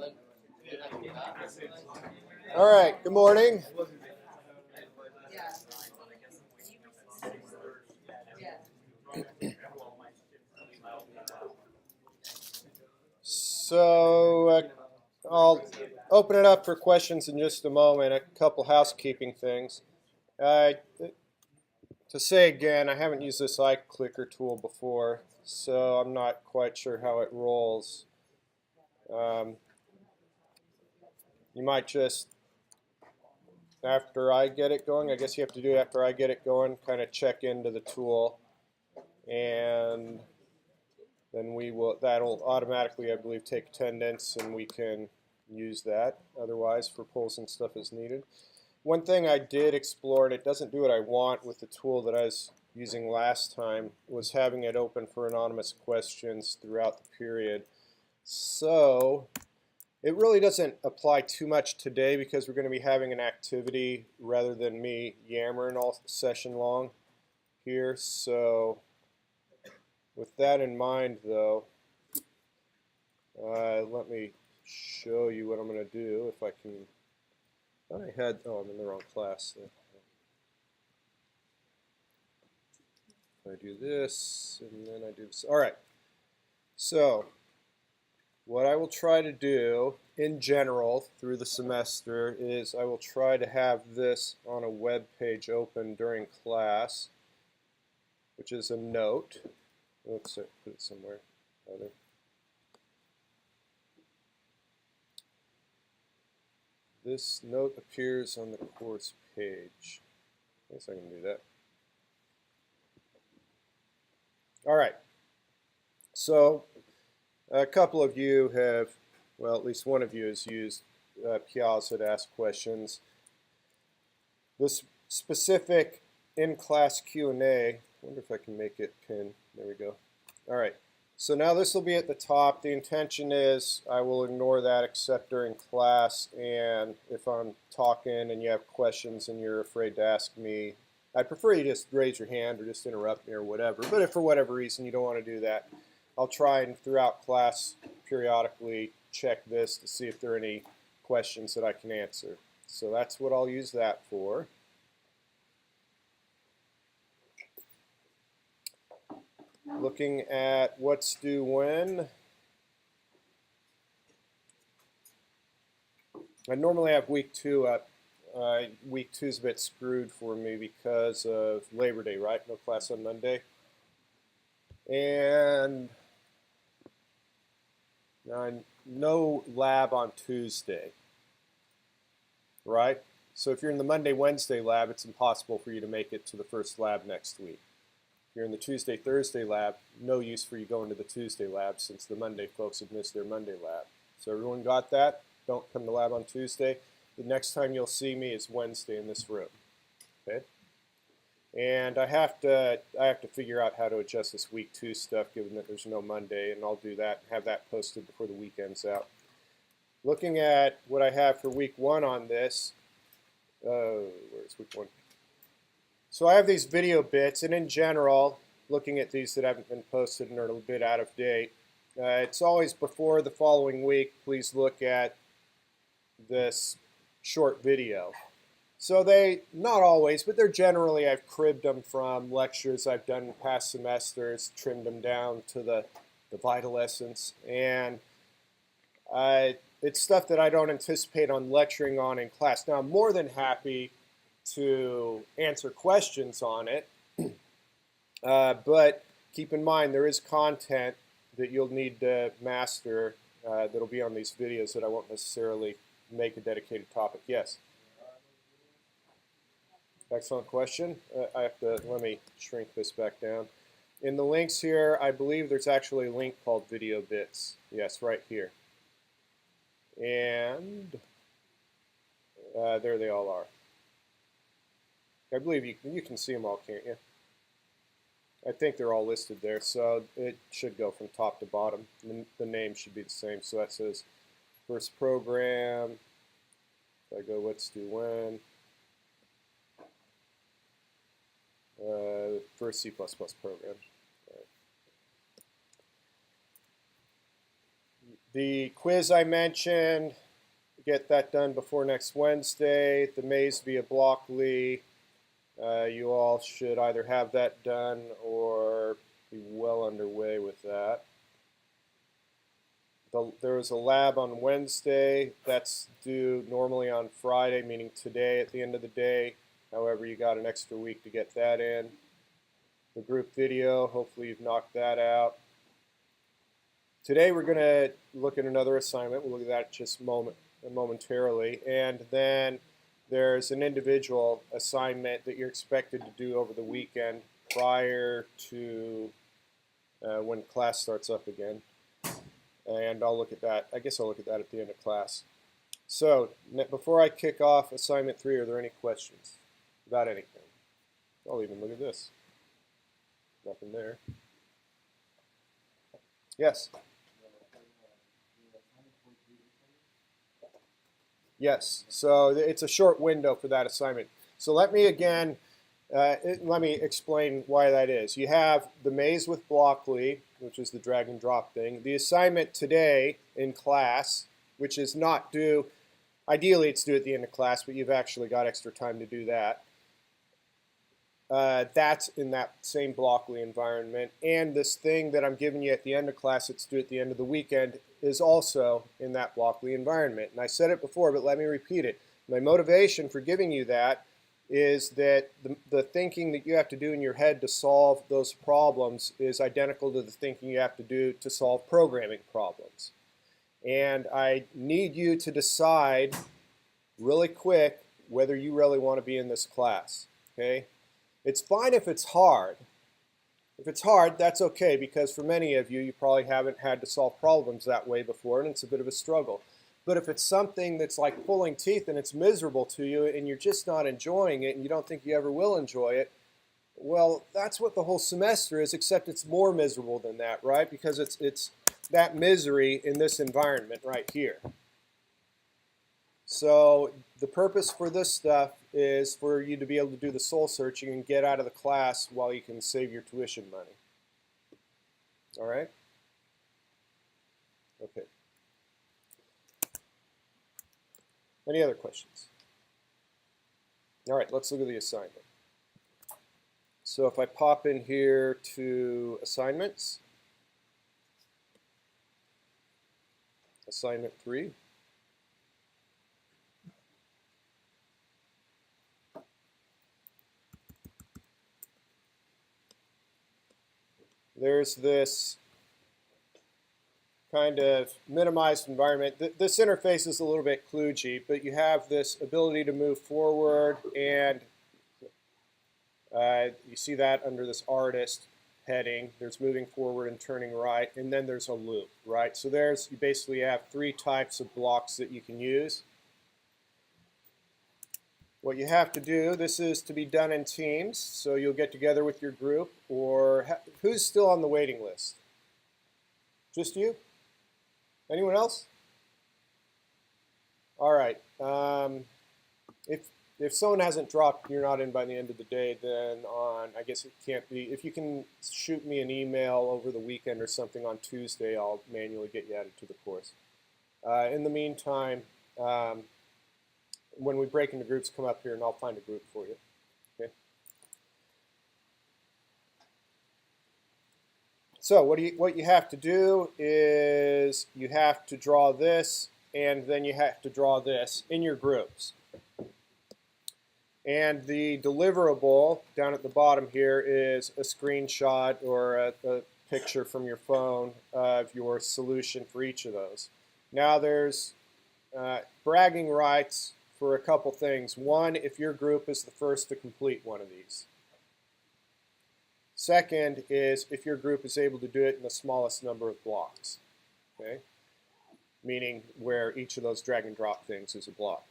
All right, good morning. So I'll open it up for questions in just a moment. A couple housekeeping things. To say again, I haven't used this iClicker tool before, so I'm not quite sure how it rolls. You might just, after I get it going, I guess you have to do it after I get it going, kind of check into the tool, and then that'll automatically, I believe, take attendance, and we can use that otherwise for polls and stuff as needed. One thing I did explore, and it doesn't do what I want with the tool that I was using last time, was having it open for anonymous questions throughout the period. So it really doesn't apply too much today because we're going to be having an activity rather than me yammering all session long here. So with that in mind, though, let me show you what I'm going to do if I can. I'm in the wrong class. I do this, and then I do this. All right. So what I will try to do in general through the semester is I will try to have this on a web page open during class, which is a note. Let's put it somewhere other. This note appears on the course page. I guess I can do that. All right. So a couple of you have, well, at least one of you has used Piazza to ask questions. This specific in-class Q&A, I wonder if I can make it pin. There we go. All right. So now this will be at the top. The intention is I will ignore that except during class, and if I'm talking and you have questions and you're afraid to ask me, I'd prefer you just raise your hand or just interrupt me or whatever. But if for whatever reason you don't want to do that, I'll try and throughout class periodically check this to see if there are any questions that I can answer. So that's what I'll use that for. Looking at what's due when. I normally have week 2 up. Week 2 is a bit screwed for me because of Labor Day, right? No class on Monday. And no lab on Tuesday, right? So if you're in the Monday-Wednesday lab, it's impossible for you to make it to the first lab next week. If you're in the Tuesday-Thursday lab, no use for you going to the Tuesday lab since the Monday folks have missed their Monday lab. So everyone got that? Don't come to lab on Tuesday. The next time you'll see me is Wednesday in this room. Okay? And I have to figure out how to adjust this week 2 stuff given that there's no Monday, and I'll do that and have that posted before the weekend's out. Looking at what I have for week 1 on this, where's week 1? So I have these video bits, and in general, looking at these that haven't been posted and are a bit out of date, it's always before the following week, please look at this short video. So not always, but they're generally, I've cribbed them from lectures I've done in past semesters, trimmed them down to the vital essence, and it's stuff that I don't anticipate on lecturing on in class. Now, I'm more than happy to answer questions on it, but keep in mind there is content that you'll need to master that'll be on these videos that I won't necessarily make a dedicated topic. Yes? Excellent question. Let me shrink this back down. In the links here, I believe there's actually a link called Video Bits. Yes, right here. And there they all are. I believe you can see them all, can't you? I think they're all listed there, so it should go from top to bottom. The name should be the same. So that says first program. If I go what's due when. First C++ program. The quiz I mentioned, get that done before next Wednesday. The maze via Blockly, you all should either have that done or be well underway with that. There was a lab on Wednesday. That's due normally on Friday, meaning today at the end of the day. However, you got an extra week to get that in. The group video, hopefully you've knocked that out. Today we're going to look at another assignment. We'll look at that just momentarily. And then there's an individual assignment that you're expected to do over the weekend prior to when class starts up again. And I'll look at that. I guess I'll look at that at the end of class. So before I kick off assignment 3, are there any questions about anything? I'll even look at this. Nothing there. Yes? Yes. So it's a short window for that assignment. So let me explain why that is. You have the maze with Blockly, which is the drag and drop thing. The assignment today in class, which is not due, ideally it's due at the end of class, but you've actually got extra time to do that. That's in that same Blockly environment. And this thing that I'm giving you at the end of class that's due at the end of the weekend is also in that Blockly environment. And I said it before, but let me repeat it. My motivation for giving you that is that the thinking that you have to do in your head to solve those problems is identical to the thinking you have to do to solve programming problems. And I need you to decide really quick whether you really want to be in this class. Okay? It's fine if it's hard. If it's hard, that's okay, because for many of you, you probably haven't had to solve problems that way before, and it's a bit of a struggle. But if it's something that's like pulling teeth and it's miserable to you and you're just not enjoying it and you don't think you ever will enjoy it, well, that's what the whole semester is, except it's more miserable than that, right? Because it's that misery in this environment right here. So the purpose for this stuff is for you to be able to do the soul searching and get out of the class while you can save your tuition money. All right? Okay. Any other questions? All right, let's look at the assignment. So if I pop in here to assignments, assignment 3. There's this kind of minimized environment. This interface is a little bit kludgy, but you have this ability to move forward, and you see that under this artist heading. There's moving forward and turning right, and then there's a loop, right? So you basically have 3 types of blocks that you can use. What you have to do, this is to be done in teams, so you'll get together with your group, or who's still on the waiting list? Just you? Anyone else? All right. If someone hasn't dropped, you're not in by the end of the day, then I guess it can't be. If you can shoot me an email over the weekend or something on Tuesday, I'll manually get you added to the course. In the meantime, when we break into groups, come up here and I'll find a group for you. Okay. So what you have to do is you have to draw this, and then you have to draw this in your groups. And the deliverable down at the bottom here is a screenshot or a picture from your phone of your solution for each of those. Now there's bragging rights for a couple things. One, if your group is the first to complete one of these. Second is if your group is able to do it in the smallest number of blocks. Okay? Meaning where each of those drag and drop things is a block.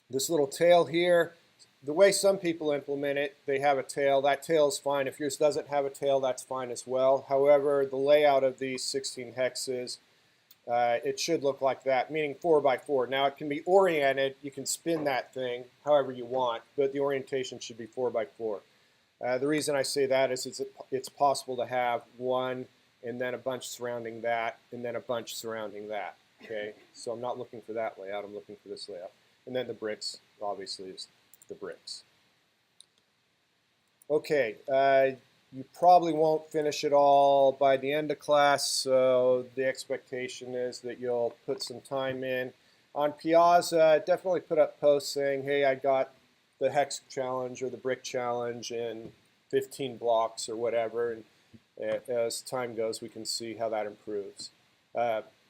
This little tail here, the way some people implement it, they have a tail. That tail is fine. If yours doesn't have a tail, that's fine as well. However, the layout of these 16 hexes, it should look like that, meaning 4x4. Now it can be oriented. You can spin that thing however you want, but the orientation should be 4x4. The reason I say that is it's possible to have one and then a bunch surrounding that, and then a bunch surrounding that. Okay, so I'm not looking for that layout, I'm looking for this layout. And then the bricks, obviously, is the bricks. Okay, you probably won't finish it all by the end of class, so the expectation is that you'll put some time in. On Piazza, definitely put up posts saying, hey, I got the hex challenge or the brick challenge in 15 blocks or whatever, and as time goes, we can see how that improves.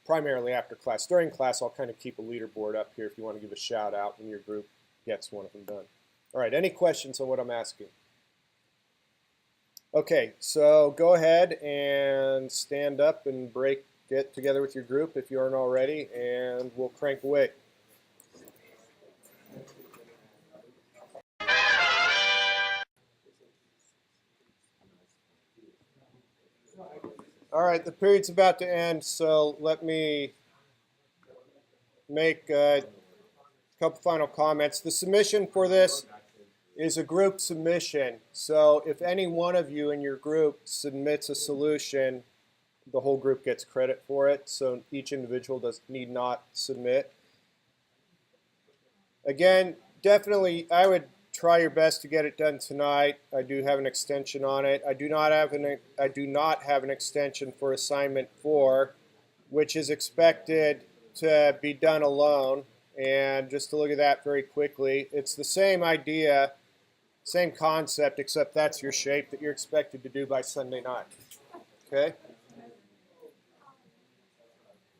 Primarily after class. During class, I'll kind of keep a leaderboard up here if you want to give a shout out when your group gets one of them done. All right, any questions on what I'm asking? Okay, so go ahead and stand up and get together with your group if you aren't already, and we'll crank away. All right, the period's about to end, so let me make a couple final comments. The submission for this is a group submission. So if any one of you in your group submits a solution, the whole group gets credit for it. So each individual need not submit. Again, definitely, I would try your best to get it done tonight. I do have an extension on it. I do not have an extension for assignment 4, which is expected to be done alone. And just to look at that very quickly, it's the same idea, same concept, except that's your shape that you're expected to do by Sunday night. Okay?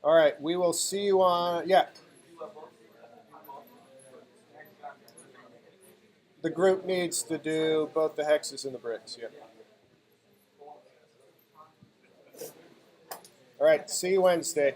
All right, we will see you on, yeah. The group needs to do both the hexes and the bricks, yeah. All right, see you Wednesday.